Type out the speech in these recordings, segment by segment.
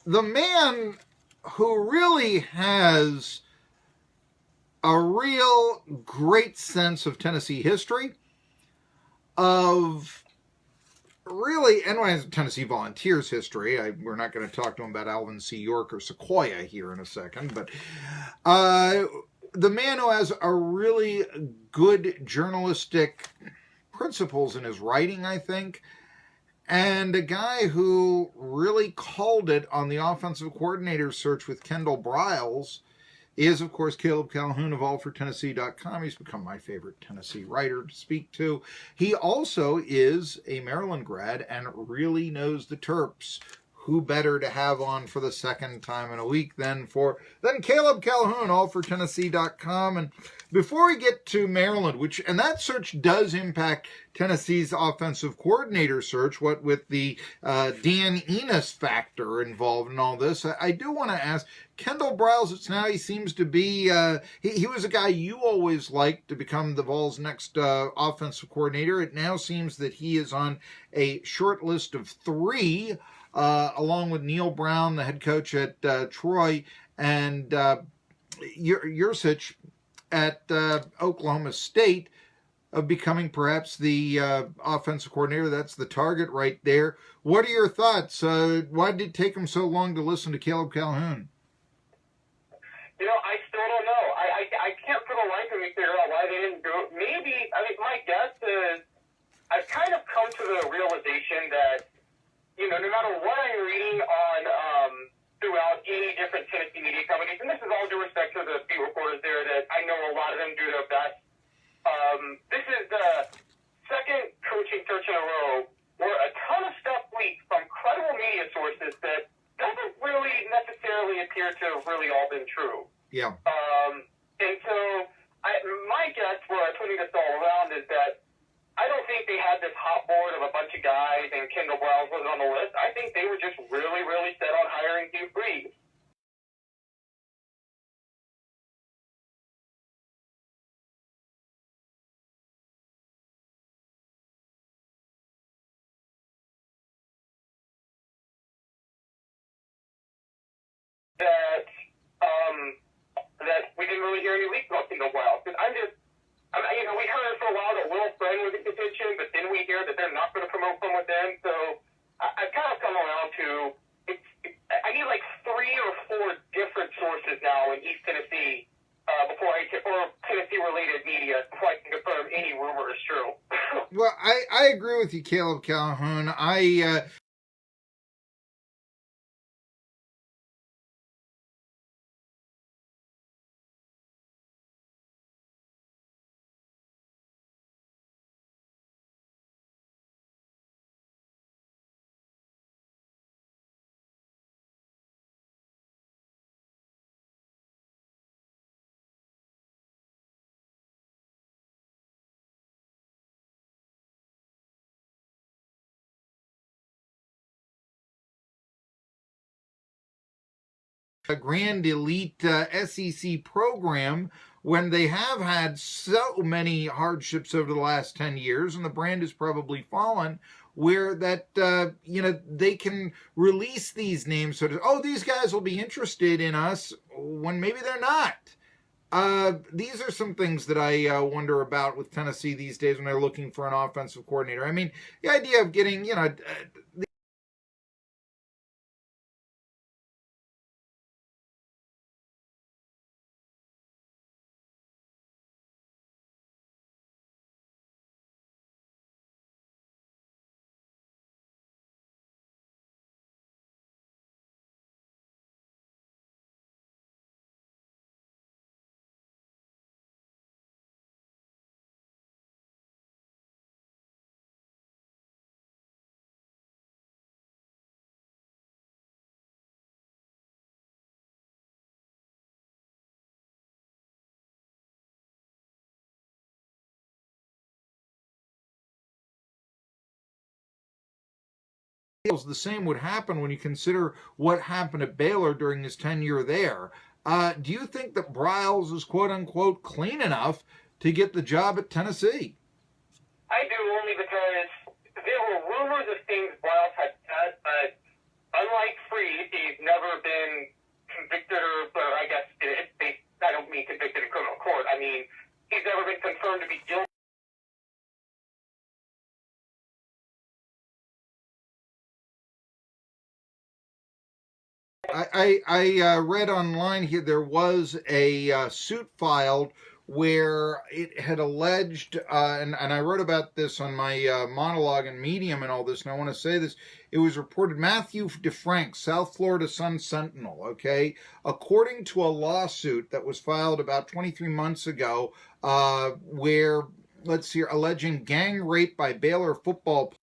the man who really has a real great sense of Tennessee history, of really NYU Tennessee Volunteers history. We're not going to talk to him about Alvin C. York or Sequoia here in a second, but the man who has a really good journalistic principles in his writing, I think, and a guy who really called it on the offensive coordinator search with Kendall Briles is, of course, Caleb Calhoun of allfortennessee.com. He's become my favorite Tennessee writer to speak to. He also is a Maryland grad and really knows the Terps. Who better to have on for the second time in a week than Caleb Calhoun, allfortennessee.com. And before we get to Maryland, and that search does impact Tennessee's offensive coordinator search, what with the Dan Enos factor involved in all this, I do want to ask, Kendall Briles, he seems to be, he was a guy you always liked to become the Vols' next offensive coordinator. It now seems that he is on a short list of 3, along with Neil Brown, the head coach at Troy, and Yursich at Oklahoma State, of becoming perhaps the offensive coordinator. That's the target right there. What are your thoughts? Why did it take him so long to listen to Caleb Calhoun? I still don't know. I can't for the life of me figure out why they didn't do it. Maybe, my guess is I've kind of come to the realization that, no matter what I'm reading on throughout any different Tennessee media companies, and this is all due respect to the beat reporters there that I know a lot of them do their best. This is the second coaching search in a row where a ton of stuff leaks from credible media sources that doesn't really necessarily appear to have really all been true. Yeah. And so my guess where I'm putting this all around is that I don't think they had this hot board of a bunch of guys and Kendall Briles wasn't on the list. I think they were just really, really set on hiring Hugh Freeze. That we didn't really hear any leaks about Kendall Briles. Because we heard for a while that Will Friend was in contention, but then we hear that they're not going to promote from within. So I've kind of come around to I need like 3 or 4 different sources now in East Tennessee or Tennessee-related media before I can confirm any rumor is true. Well, I agree with you, Caleb Calhoun. A grand elite SEC program when they have had so many hardships over the last 10 years, and the brand has probably fallen, where that, they can release these names sort of, these guys will be interested in us, when maybe they're not. These are some things that I wonder about with Tennessee these days when they're looking for an offensive coordinator. I mean, the idea of getting, the same would happen when you consider what happened at Baylor during his tenure there. Do you think that Briles is quote-unquote clean enough to get the job at Tennessee? I do, only because there were rumors of things Briles had said, but unlike Freeze, he's never I read online here there was a suit filed where it had alleged, and I wrote about this on my monologue and Medium and all this, and I want to say this. It was reported Matthew DeFrank, South Florida Sun Sentinel, okay? According to a lawsuit that was filed about 23 months ago, where, let's see, alleging gang rape by Baylor football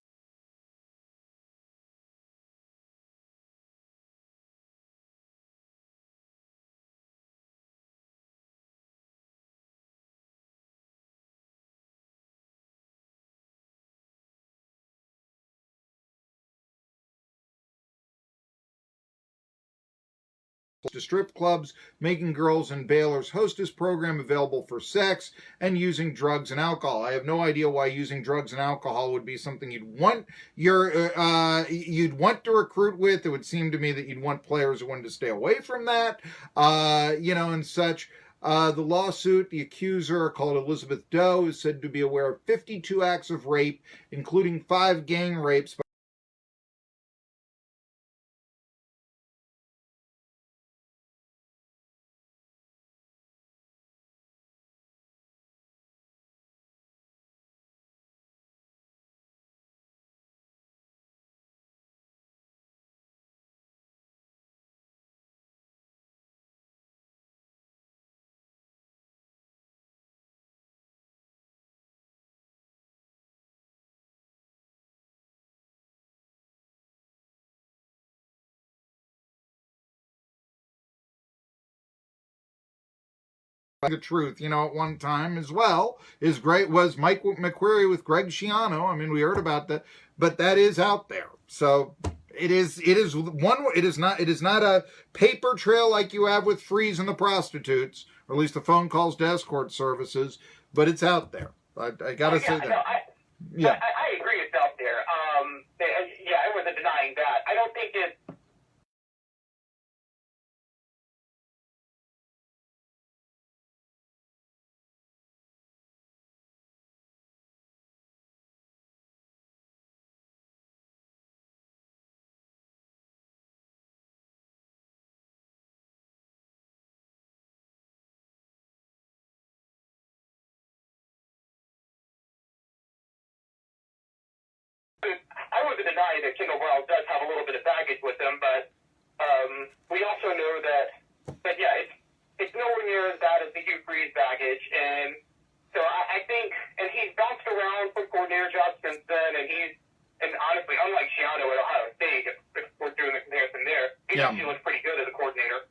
to strip clubs, making girls in Baylor's hostess program available for sex, and using drugs and alcohol. I have no idea why using drugs and alcohol would be something you'd want to recruit with. It would seem to me that you'd want players who wanted to stay away from that, and such. The lawsuit, the accuser, called Elizabeth Doe, is said to be aware of 52 acts of rape, including 5 gang rapes. The truth, at one time as well, is great was Mike McQuarrie with Greg Schiano. I mean, we heard about that, but that is out there. So it is not a paper trail like you have with Freeze and the prostitutes, or at least the phone calls to escort services, but it's out there. I gotta say that. No, I agree it's out there. I wasn't denying that. I don't think it's I wasn't denying that Kendall Brown does have a little bit of baggage with him, but we also know that it's nowhere near as bad as the Hugh Freeze baggage, and so I think, and he's bounced around for coordinator jobs since then, and honestly, unlike Schiano at Ohio State, if we're doing the comparison there, he actually looks pretty good as a coordinator.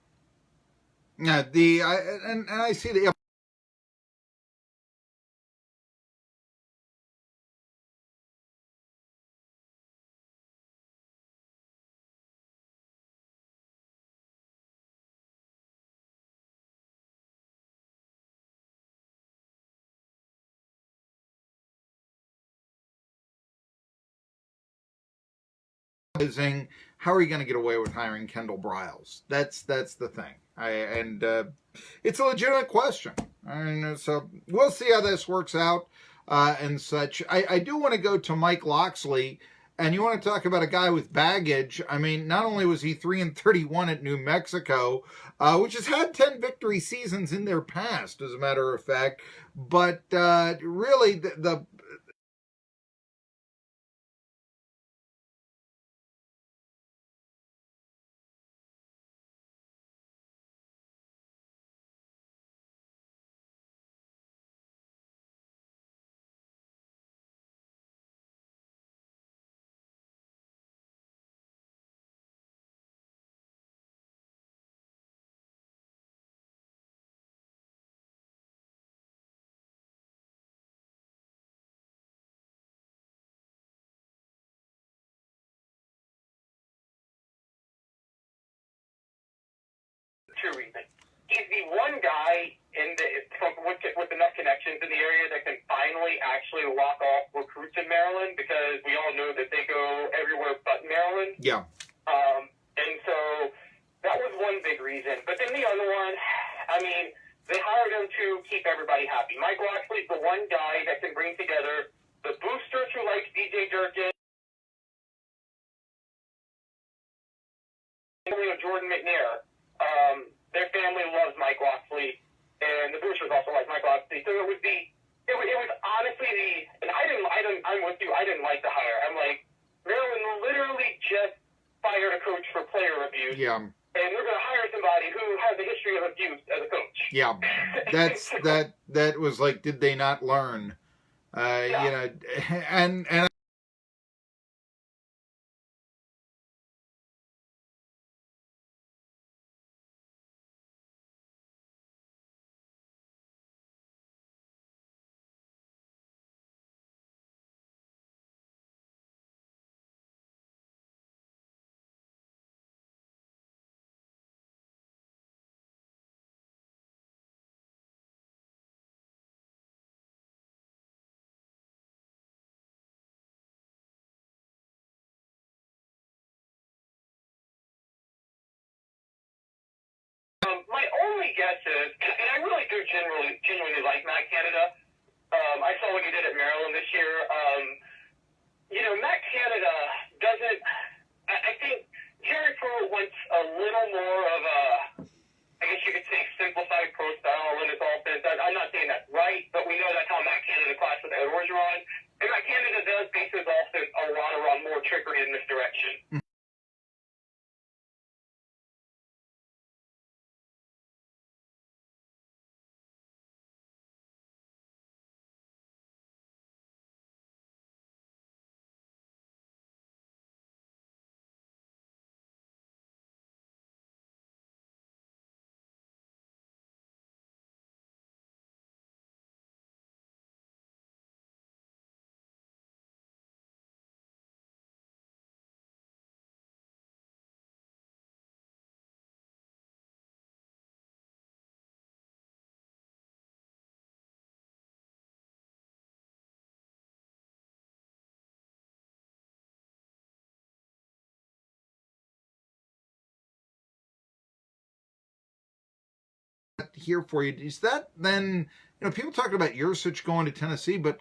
Yeah, and I see the. How are you going to get away with hiring Kendall Briles? That's the thing. It's a legitimate question. So we'll see how this works out and such. I do want to go to Mike Locksley, and you want to talk about a guy with baggage. I mean, not only was he 3-31 at New Mexico, which has had 10 victory seasons in their past, as a matter of fact, but really the True reason. He's the one guy with enough connections in the area that can finally actually lock off recruits in Maryland, because we all know that they go everywhere but Maryland. Yeah. And so that was one big reason. But then the other one, I mean, they hired him to keep everybody happy. Mike Locksley's the one guy that can bring together the boosters who like DJ Durkin, Jordan McNair. Their family loves Mike Locksley, and the boosters also like Mike Locksley. So it was honestly and I'm with you. I didn't like the hire. I'm like, Maryland literally just fired a coach for player abuse. Yeah. And we're going to hire somebody who has a history of abuse as a coach. Yeah. That was like, did they not learn? Yeah. You know, and My only guess is, and I really do genuinely like Matt Canada. I saw what he did at Maryland this year. Matt Canada doesn't. I think Jerry Pruitt wants a little more of a, I guess you could say, simplified pro style in his offense. I'm not saying that's right, but we know that's how Matt Canada clashed with Ed Orgeron. And Matt Canada does base his offense a lot around more trickery and misdirection. here for you. Is that then, people talking about Yurcich going to Tennessee, but,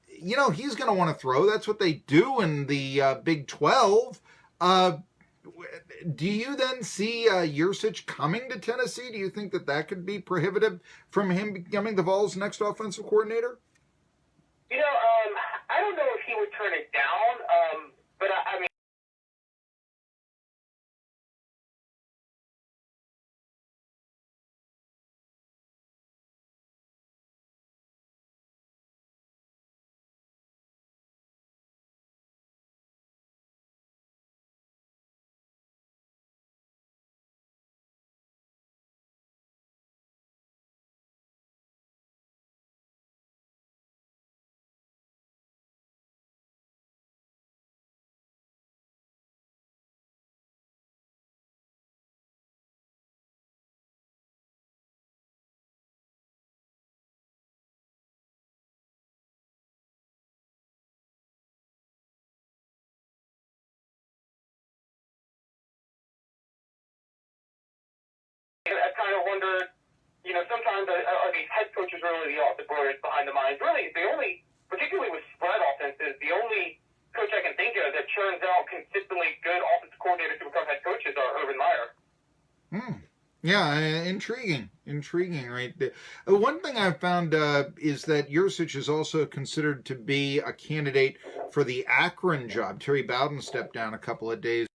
he's going to want to throw. That's what they do in the Big 12. Do you then see Yurcich coming to Tennessee? Do you think that could be prohibitive from him becoming the Vols' next offensive coordinator? I don't know if he would turn it down, but I mean, I kind of wondered, sometimes are these head coaches really the glorious behind the minds? Really, particularly with spread offenses, the only coach I can think of that churns out consistently good offensive coordinators who become head coaches are Urban Meyer. Yeah, intriguing, right? One thing I've found is that Yurcich is also considered to be a candidate for the Akron job. Terry Bowden stepped down a couple of days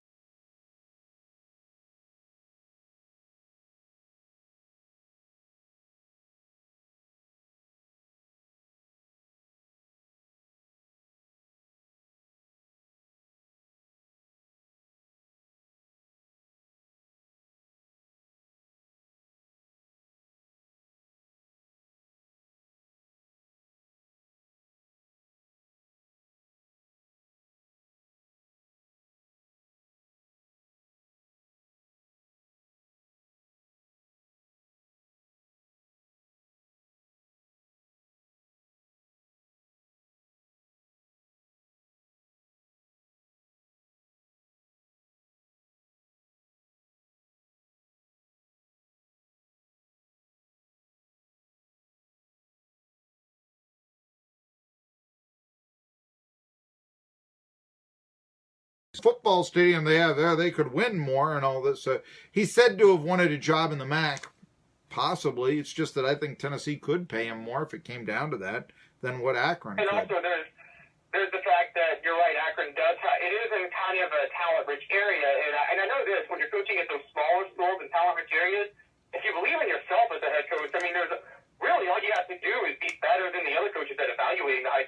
football stadium they have there, they could win more and all this. He's said to have wanted a job in the MAC. Possibly. It's just that I think Tennessee could pay him more if it came down to that than what Akron and could. Also, there's the fact that you're right, Akron does it is in kind of a talent-rich area, and I know this, when you're coaching at those smaller schools and talent-rich areas, if you believe in yourself as a head coach, I mean, really all you have to do is be better than the other coaches that evaluating the high.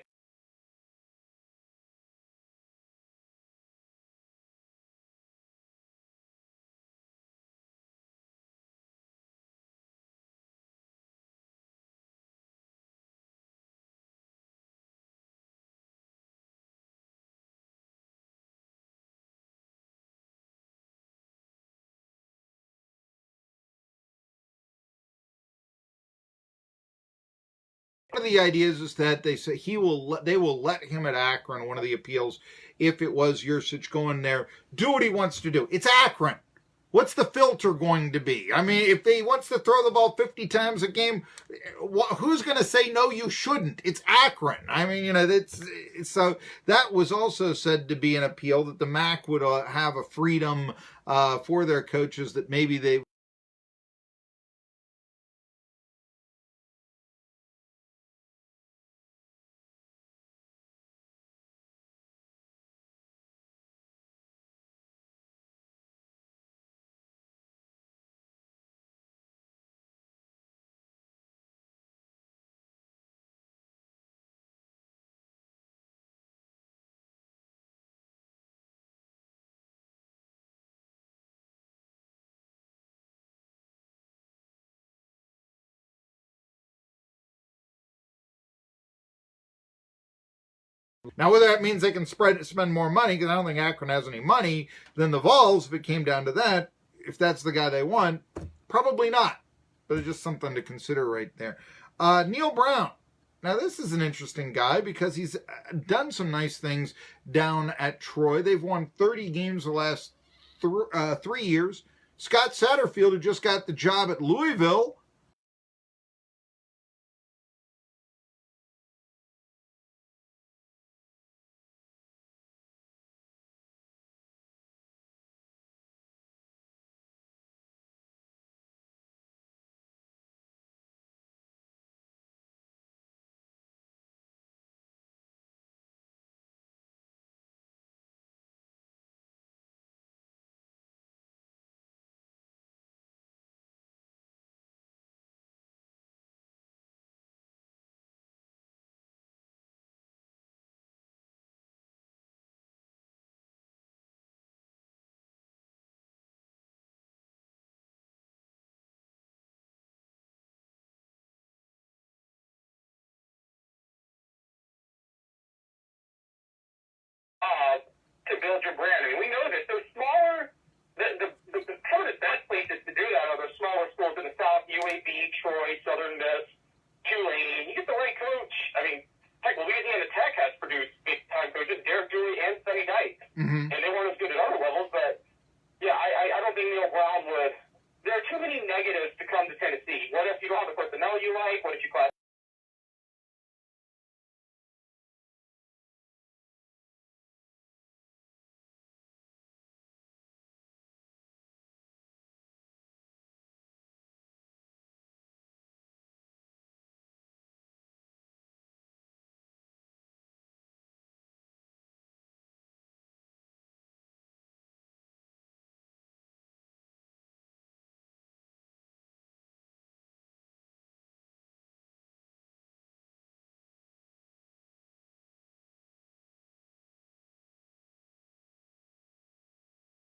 One of the ideas is that they say they will let him at Akron, one of the appeals, if it was Yurcich going there, do what he wants to do. It's Akron. What's the filter going to be? I mean, if he wants to throw the ball 50 times a game, who's going to say, no, you shouldn't? It's Akron. I mean, so that was also said to be an appeal, that the MAC would have a freedom for their coaches, that maybe they Now, whether that means they can spend more money, because I don't think Akron has any money, than the Vols, if it came down to that, if that's the guy they want, probably not. But it's just something to consider right there. Neil Brown. Now, this is an interesting guy because he's done some nice things down at Troy. They've won 30 games the last 3 years. Scott Satterfield, who just got the job at Louisville, To build your brand. I mean, we know this. Those smaller, some of the best places to do that are those smaller schools in the South, UAB, Troy, Southern Miss, Tulane. You get the right coach. I mean, heck, Louisiana Tech has produced big-time coaches, Derek Dooley and Sonny Dykes. mm-hmm. And they weren't as good at other levels, but, yeah, I don't think Neil Brown would. There are too many negatives to come to Tennessee. What if you don't have the personnel you like? What if you class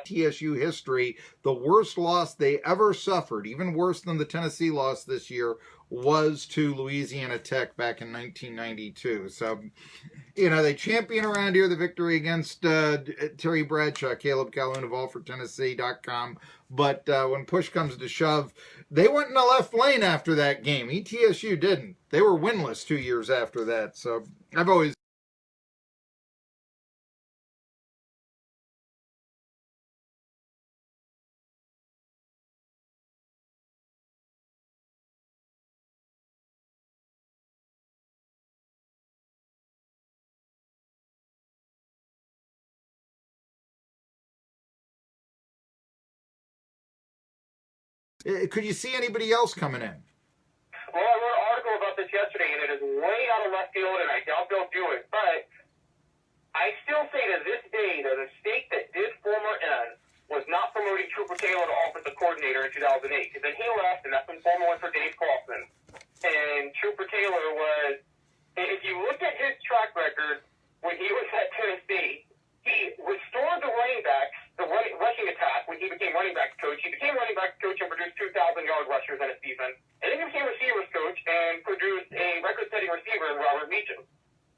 TSU history, the worst loss they ever suffered, even worse than the Tennessee loss this year, was to Louisiana Tech back in 1992. So, they champion around here the victory against Terry Bradshaw, Caleb Calhoun of allfortennessee.com. But when push comes to shove, they went in the left lane after that game. ETSU didn't. They were winless 2 years after that. So I've always Could you see anybody else coming in? Well, I wrote an article about this yesterday, and it is way out of left field, and I doubt they'll do it. But I still say to this day that the mistake that did Fulmer in was not promoting Trooper Taylor to offensive coordinator in 2008. Because then he left, and that's when Fulmer went for Dave Clawson. And Trooper Taylor was, if you look at his track record when he was at Tennessee, he restored the running backs, the rushing attack when he became running backs coach. He became running backs coach and produced 2,000-yard rushers in a season. And then he became receivers coach and produced a record-setting receiver in Robert Meacham.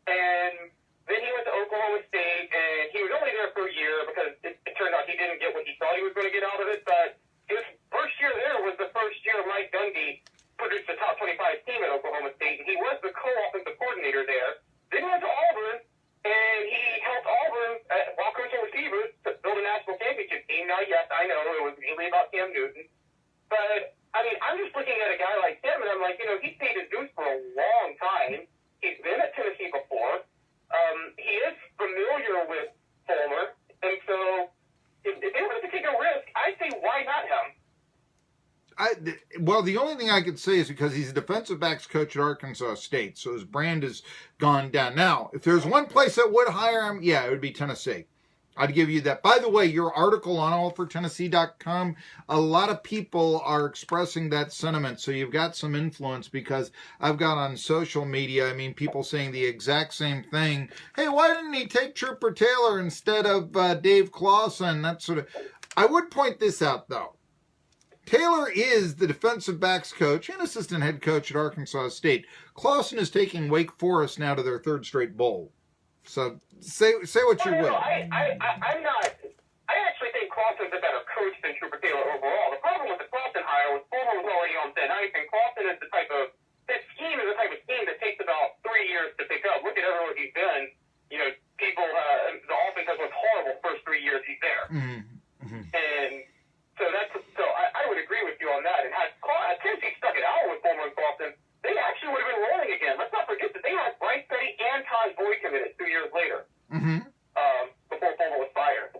And then he went to Oklahoma State, and he was only there for a year because it turned out he didn't get what he thought he was going to get out of it. But his first year there was the first year Mike Gundy produced a top 25 team at Oklahoma State, and he was the co-offensive coordinator there. Then he went to Auburn, and he helped Auburn, while coaching receivers, to build a national championship team. Now, yes, I know it was mainly about Cam Newton. But, I mean, I'm just looking at a guy like him, and I'm like, he's paid his dues for a long time. He's been at Tennessee before. He is familiar with Fulmer. And so, if they wanted to take a risk, I'd say, why not him? Well, the only thing I could say is because he's a defensive backs coach at Arkansas State, so his brand has gone down. Now, if there's one place that would hire him, yeah, it would be Tennessee. I'd give you that. By the way, your article on allfortennessee.com, a lot of people are expressing that sentiment, so you've got some influence because I've got on social media, people saying the exact same thing. Hey, why didn't he take Trooper Taylor instead of Dave Clawson? That sort of. I would point this out, though. Taylor is the defensive backs coach and assistant head coach at Arkansas State. Clawson is taking Wake Forest now to their third straight bowl. So say what you will. I'm not. I actually think Clawson's a better coach than Trooper Taylor overall. The problem with the Clawson hire was Fulmer was already on thin ice, and Clawson is the type of scheme that takes about 3 years to pick up. Look at everywhere he's been. People. The offense has been horrible first 3 years he's there, and. So I would agree with you on that. And had Tennessee stuck it out with Fulmer and Clawson, they actually would have been rolling again. Let's not forget that they had Bryce Petty and Todd Boyd committed 2 years later, before Fulmer was fired.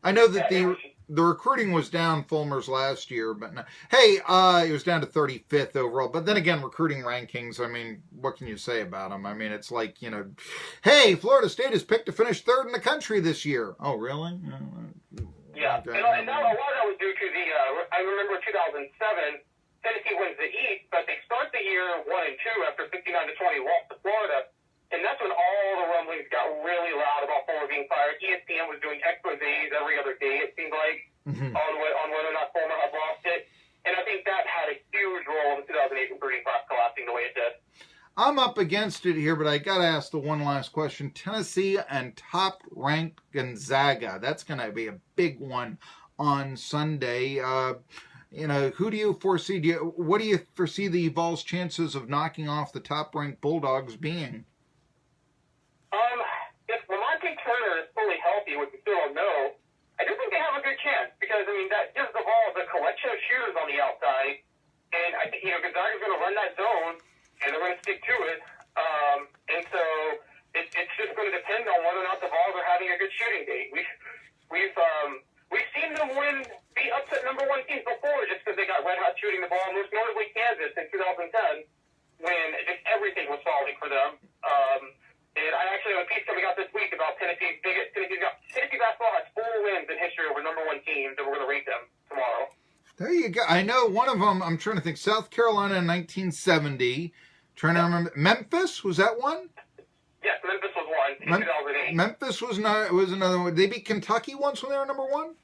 I know that the recruiting was down Fulmer's last year, but no, hey, it was down to 35th overall. But then again, recruiting rankings, what can you say about them? It's like, hey, Florida State is picked to finish third in the country this year. Oh, really? Yeah, and a lot of that was due to I remember 2007, Tennessee wins the East, but they start the year 1-2 after 59-20 loss to Florida, and that's when all the rumblings got really loud about Fulmer being fired. ESPN was doing exposés every other day, it seemed like, on whether or not Fulmer had lost it, and I think that had a huge role in the 2008 recruiting class collapsing the way it did. I'm up against it here, but I got to ask the one last question. Tennessee and top-ranked Gonzaga. That's going to be a big one on Sunday. Who do you foresee? What do you foresee the Vols' chances of knocking off the top-ranked Bulldogs being? If Lamonte Turner is fully healthy, which we still don't know, I do think they have a good chance because, that gives the Vols a collection of shooters on the outside, and I think, Gonzaga's going to run that zone, and they're going to stick to it. And so it's just going to depend on whether or not the Vols are having a good shooting day. We've seen them be upset number one teams before just because they got red hot shooting the ball, most notably Kansas in 2010 when just everything was falling for them. And I actually have a piece coming out this week about Tennessee basketball has 4 wins in history over number one teams, and we're going to rate them tomorrow. There you go. I know one of them, I'm trying to think, South Carolina in 1970. Trying to remember. Memphis, was that one? Yes, Memphis was one in 2008. Memphis was another one. They beat Kentucky once when they were number one?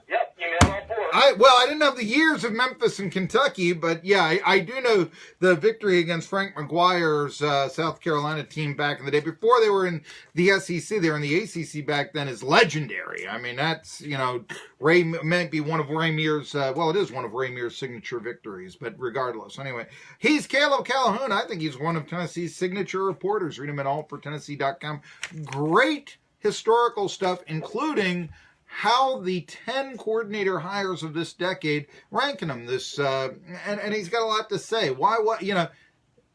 Yep, you nailed all 4. I didn't have the years of Memphis and Kentucky, but yeah, I do know the victory against Frank McGuire's South Carolina team back in the day. Before they were in the SEC, they were in the ACC back then, is legendary. That's, Ray might be one of Ray Mears, it is one of Ray Mears' signature victories, but regardless. Anyway, he's Caleb Calhoun. I think he's one of Tennessee's signature reporters. Read him at allfortennessee.com. Great historical stuff, including how the 10 coordinator hires of this decade, ranking them and he's got a lot to say.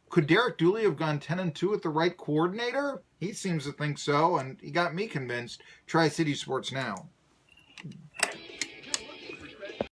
Could Derek Dooley have gone 10-2 with the right coordinator? He seems to think so, and he got me convinced. Tri-City Sports Now.